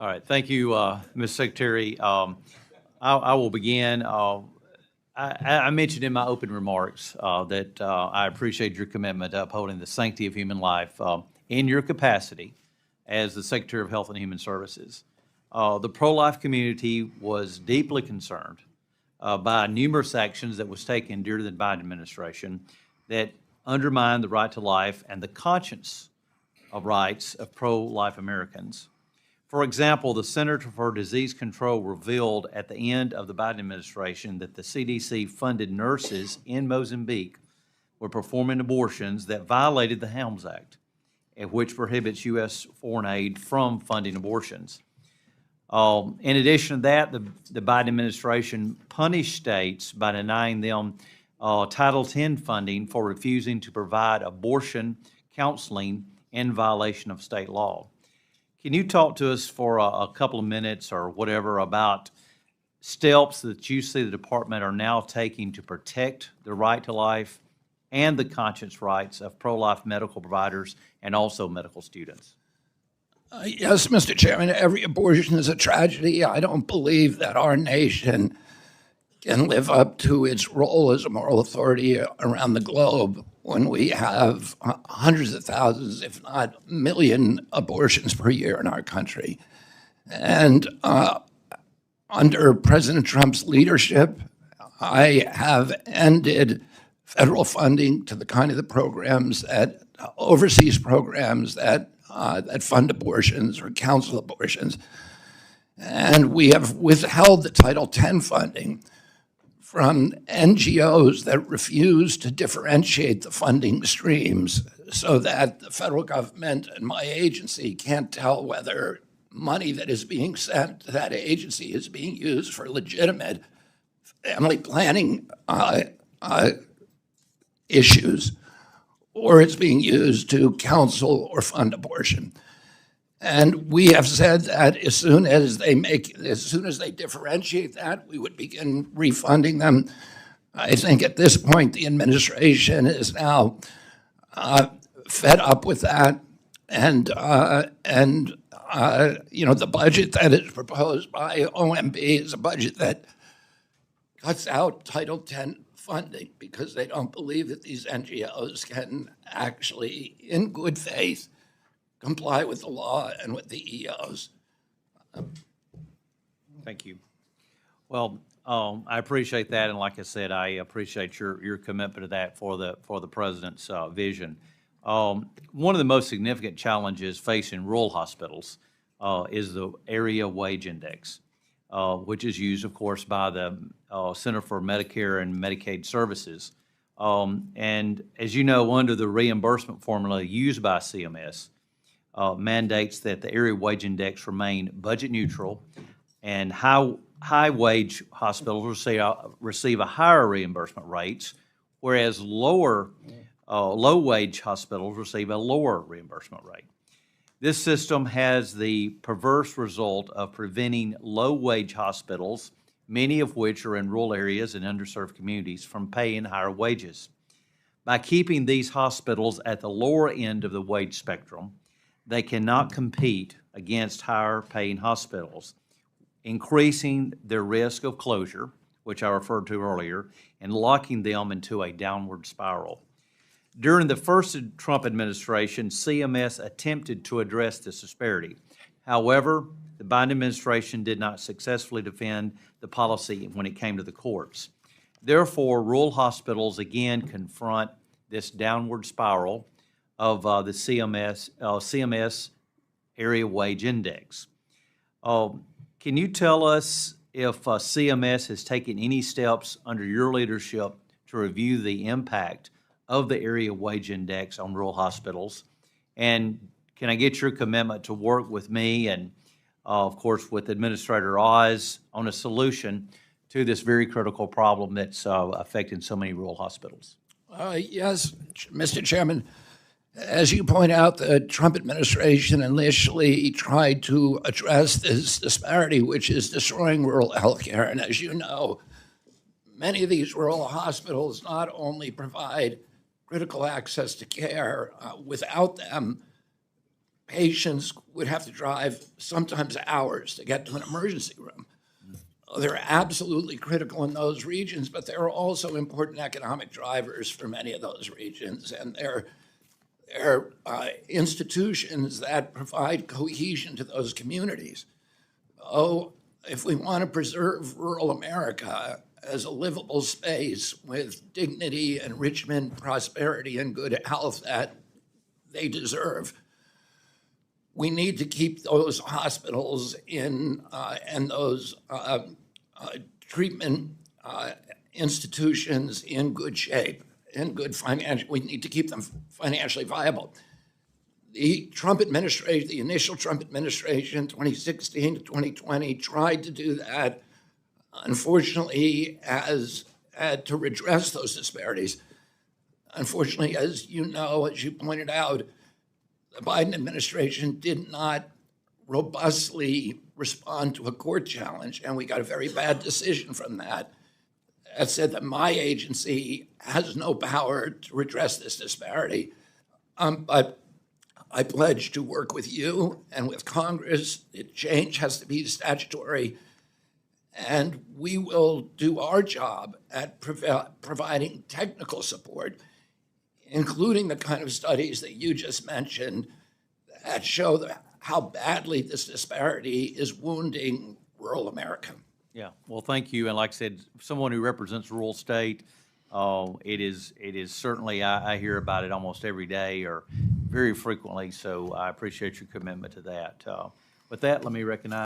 All right, thank you, Ms. Secretary. I will begin. I mentioned in my open remarks that I appreciate your commitment to upholding the sanctity of human life in your capacity as the Secretary of Health and Human Services. The pro-life community was deeply concerned by numerous actions that was taken during the Biden administration that undermined the right to life and the conscience of rights of pro-life Americans. For example, the Center for Disease Control revealed at the end of the Biden administration that the CDC funded nurses in Mozambique were performing abortions that violated the Helms Act, which prohibits U.S. foreign aid from funding abortions. In addition to that, the Biden administration punished states by denying them Title X funding for refusing to provide abortion counseling in violation of state law. Can you talk to us for a couple of minutes or whatever about steps that you see the department are now taking to protect the right to life and the conscience rights of pro-life medical providers and also medical students? Yes, Mr. Chairman, every abortion is a tragedy. I don't believe that our nation can live up to its role as a moral authority around the globe when we have hundreds of thousands, if not a million, abortions per year in our country. And under President Trump's leadership, I have ended federal funding to the kind of the programs that overseas programs that fund abortions or counsel abortions. And we have withheld the Title X funding from NGOs that refuse to differentiate the funding streams so that the federal government and my agency can't tell whether money that is being sent to that agency is being used for legitimate family planning issues or it's being used to counsel or fund abortion. And we have said that as soon as they differentiate that, we would begin refunding them. I think at this point, the administration is now fed up with that. And the budget that is proposed by OMB is a budget that cuts out Title X funding because they don't believe that these NGOs can actually, in good faith, comply with the law and with the EOs. Thank you. Well, I appreciate that, and like I said, I appreciate your commitment to that for the president's vision. One of the most significant challenges facing rural hospitals is the area wage index, which is used, of course, by the Center for Medicare and Medicaid Services. And as you know, under the reimbursement formula used by CMS, mandates that the area wage index remain budget neutral, and high wage hospitals receive a higher reimbursement rates, whereas low wage hospitals receive a lower reimbursement rate. This system has the perverse result of preventing low wage hospitals, many of which are in rural areas and underserved communities, from paying higher wages. By keeping these hospitals at the lower end of the wage spectrum, they cannot compete against higher paying hospitals, increasing their risk of closure, which I referred to earlier, and locking them into a downward spiral. During the first Trump administration, CMS attempted to address this disparity. However, the Biden administration did not successfully defend the policy when it came to the courts. Therefore, rural hospitals again confront this downward spiral of the CMS area wage index. Can you tell us if CMS has taken any steps under your leadership to review the impact of the area wage index on rural hospitals? And can I get your commitment to work with me and, of course, with Administrator Oz on a solution to this very critical problem that's affecting so many rural hospitals? Yes, Mr. Chairman. As you point out, the Trump administration initially tried to address this disparity, which is destroying rural health care. And as you know, many of these rural hospitals not only provide critical access to care, without them, patients would have to drive sometimes hours to get to an emergency room. They're absolutely critical in those regions, but they're also important economic drivers for many of those regions, and they're institutions that provide cohesion to those communities. Oh, if we want to preserve rural America as a livable space with dignity, enrichment, prosperity, and good health that they deserve, we need to keep those hospitals in and those treatment institutions in good shape, in good financial. We need to keep them financially viable. The Trump administration, the initial Trump administration, 2016 to 2020, tried to do that. Unfortunately, as to redress those disparities. Unfortunately, as you know, as you pointed out, the Biden administration did not robustly respond to a court challenge, and we got a very bad decision from that. That said that my agency has no power to redress this disparity, but I pledge to work with you and with Congress. The change has to be statutory, and we will do our job at providing technical support, including the kind of studies that you just mentioned that show how badly this disparity is wounding rural America. Yeah, well, thank you. And like I said, someone who represents a rural state, it is certainly, I hear about it almost every day or very frequently, so I appreciate your commitment to that. With that, let me recognize